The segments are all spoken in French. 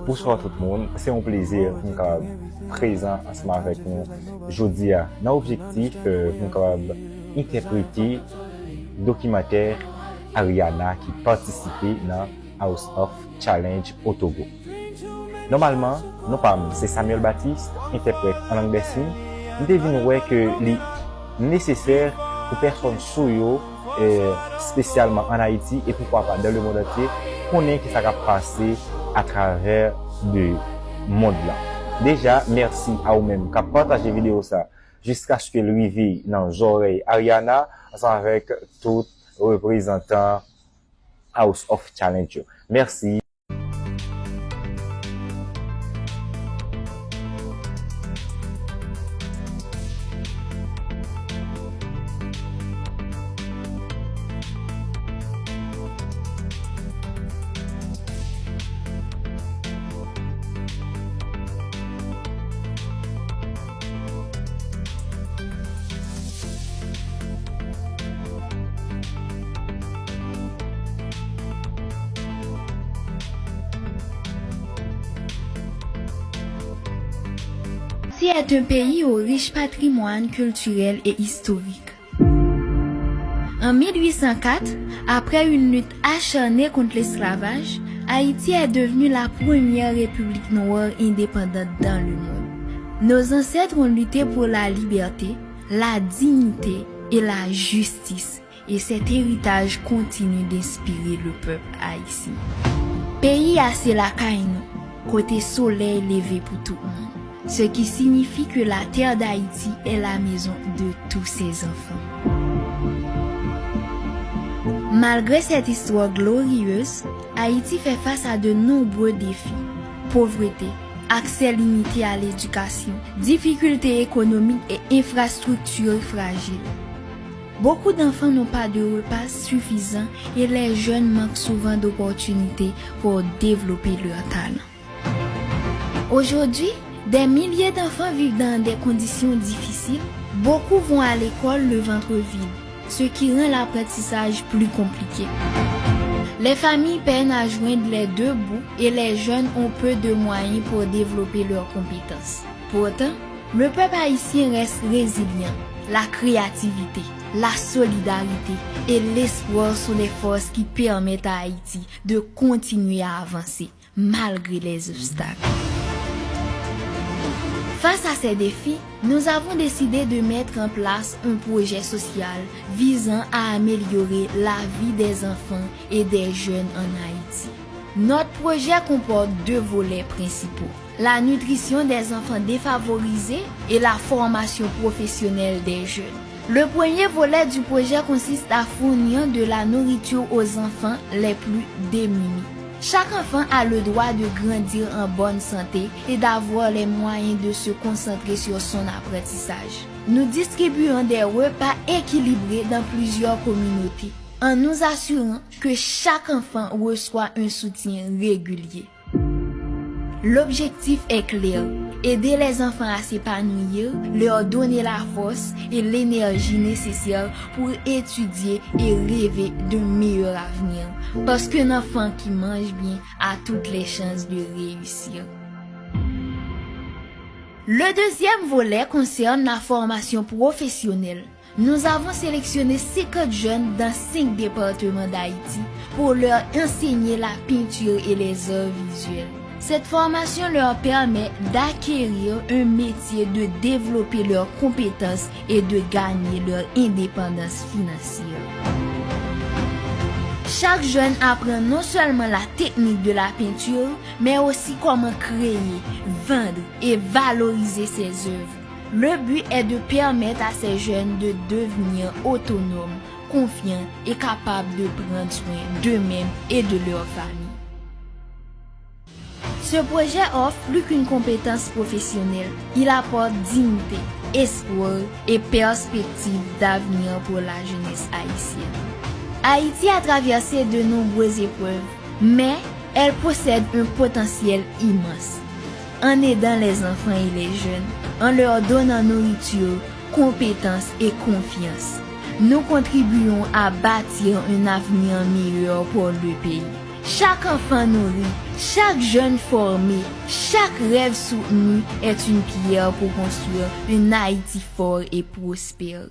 Bonsoir tout le monde, c'est un plaisir d'être présent ensemble avec nous aujourd'hui. Dans l'objectif d'interpréter le documentaire Ariana qui participait dans House of Challenge au Togo. Normalement, c'est Samuel Baptiste, interprète en langue des signes. Nous devons que c'est nécessaire pour personnes sous spécialement en Haïti et pourquoi pas dans le monde entier, connaître ce qui s'est passé à travers le monde là. Déjà, merci à vous-même qui avez partagé la vidéo ça jusqu'à ce que le arrive dans les oreilles Ariana ensemble avec tout représentant House of Challenge. Merci. Haïti est un pays au riche patrimoine culturel et historique. En 1804, après une lutte acharnée contre l'esclavage, Haïti est devenue la première république noire indépendante dans le monde. Nos ancêtres ont lutté pour la liberté, la dignité et la justice, et cet héritage continue d'inspirer le peuple haïtien. Pays assez la caïno, côté soleil levé pour tout le monde. Ce qui signifie que la terre d'Haïti est la maison de tous ses enfants. Malgré cette histoire glorieuse, Haïti fait face à de nombreux défis. Pauvreté, accès limité à l'éducation, difficultés économiques et infrastructures fragiles. Beaucoup d'enfants n'ont pas de repas suffisants et les jeunes manquent souvent d'opportunités pour développer leur talent. Aujourd'hui, des milliers d'enfants vivent dans des conditions difficiles. Beaucoup vont à l'école le ventre vide, ce qui rend l'apprentissage plus compliqué. Les familles peinent à joindre les deux bouts et les jeunes ont peu de moyens pour développer leurs compétences. Pourtant, le peuple haïtien reste résilient. La créativité, la solidarité et l'espoir sont les forces qui permettent à Haïti de continuer à avancer malgré les obstacles. Face à ces défis, nous avons décidé de mettre en place un projet social visant à améliorer la vie des enfants et des jeunes en Haïti. Notre projet comporte deux volets principaux: la nutrition des enfants défavorisés et la formation professionnelle des jeunes. Le premier volet du projet consiste à fournir de la nourriture aux enfants les plus démunis. Chaque enfant a le droit de grandir en bonne santé et d'avoir les moyens de se concentrer sur son apprentissage. Nous distribuons des repas équilibrés dans plusieurs communautés, en nous assurant que chaque enfant reçoit un soutien régulier. L'objectif est clair: aider les enfants à s'épanouir, leur donner la force et l'énergie nécessaires pour étudier et rêver d'un meilleur avenir. Parce qu'un enfant qui mange bien a toutes les chances de réussir. Le deuxième volet concerne la formation professionnelle. Nous avons sélectionné 50 jeunes dans 5 départements d'Haïti pour leur enseigner la peinture et les arts visuels. Cette formation leur permet d'acquérir un métier, de développer leurs compétences et de gagner leur indépendance financière. Chaque jeune apprend non seulement la technique de la peinture, mais aussi comment créer, vendre et valoriser ses œuvres. Le but est de permettre à ces jeunes de devenir autonomes, confiants et capables de prendre soin d'eux-mêmes et de leur famille. Ce projet offre plus qu'une compétence professionnelle, il apporte dignité, espoir et perspective d'avenir pour la jeunesse haïtienne. Haïti a traversé de nombreuses épreuves, mais elle possède un potentiel immense. En aidant les enfants et les jeunes, en leur donnant nourriture, compétences et confiance, nous contribuons à bâtir un avenir meilleur pour le pays. Chaque enfant nourri, chaque jeune formé, chaque rêve soutenu est une pierre pour construire une Haïti fort et prospère.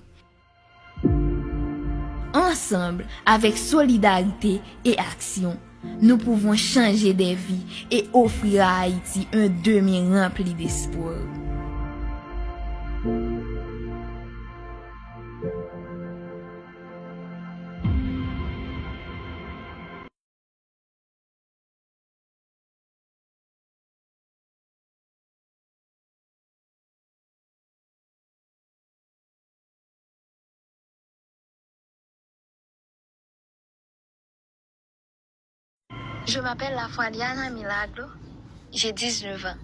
Ensemble, avec solidarité et action, nous pouvons changer des vies et offrir à Haïti un demain rempli d'espoir. Je m'appelle Lafradiana Milagro, j'ai 19 ans.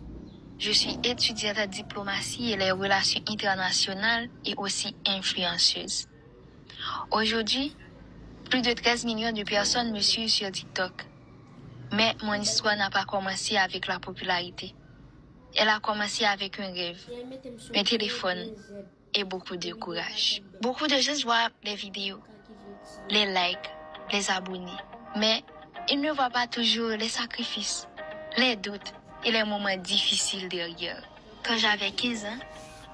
Je suis étudiante en diplomatie et les relations internationales et aussi influenceuse. Aujourd'hui, plus de 13 millions de personnes me suivent sur TikTok. Mais mon histoire n'a pas commencé avec la popularité. Elle a commencé avec un rêve, un téléphone et beaucoup de courage. Beaucoup de gens voient les vidéos, les likes, les abonnés, mais ils ne voient pas toujours les sacrifices, les doutes et les moments difficiles derrière. Quand j'avais 15 ans,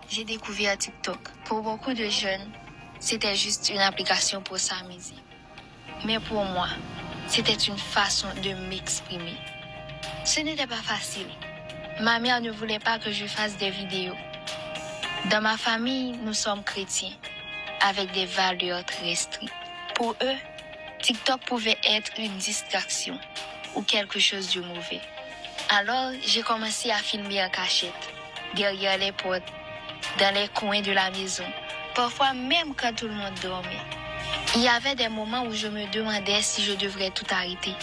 j'ai découvert TikTok. Pour beaucoup de jeunes, c'était juste une application pour s'amuser. Mais pour moi, c'était une façon de m'exprimer. Ce n'était pas facile. Ma mère ne voulait pas que je fasse des vidéos. Dans ma famille, nous sommes chrétiens, avec des valeurs très strictes. Pour eux, TikTok pouvait être une distraction ou quelque chose de mauvais. Alors, j'ai commencé à filmer en cachette, derrière les portes, dans les coins de la maison, parfois même quand tout le monde dormait. Il y avait des moments où je me demandais si je devrais tout arrêter,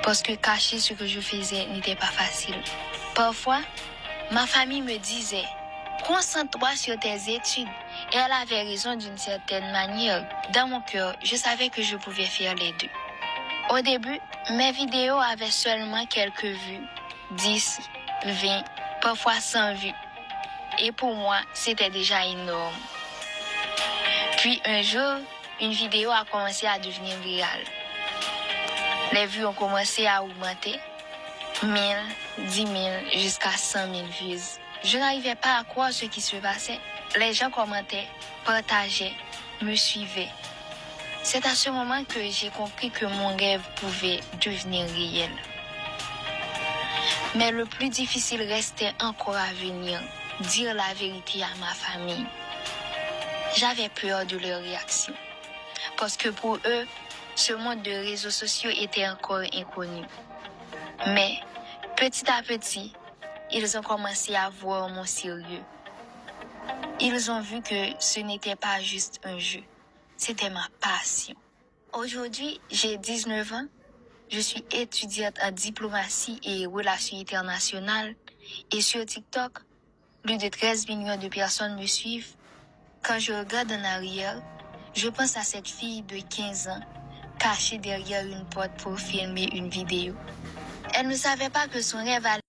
parce que cacher ce que je faisais n'était pas facile. Parfois, ma famille me disait « Concentre-toi sur tes études ». Et elle avait raison d'une certaine manière. Dans mon cœur, je savais que je pouvais faire les deux. Au début, mes vidéos avaient seulement quelques vues, 10, 20, parfois 100 vues. Et pour moi, c'était déjà énorme. Puis un jour, une vidéo a commencé à devenir virale. Les vues ont commencé à augmenter, 1000, 10 000, jusqu'à 100 000 vues. Je n'arrivais pas à croire ce qui se passait. Les gens commentaient, partageaient, me suivaient. C'est à ce moment que j'ai compris que mon rêve pouvait devenir réel. Mais le plus difficile restait encore à venir, dire la vérité à ma famille. J'avais peur de leur réaction, parce que pour eux, ce monde de réseaux sociaux était encore inconnu. Mais petit à petit, ils ont commencé à voir mon sérieux. Ils ont vu que ce n'était pas juste un jeu, c'était ma passion. Aujourd'hui, j'ai 19 ans, je suis étudiante en diplomatie et relations internationales et sur TikTok, plus de 13 millions de personnes me suivent. Quand je regarde en arrière, je pense à cette fille de 15 ans cachée derrière une porte pour filmer une vidéo. Elle ne savait pas que son rêve allait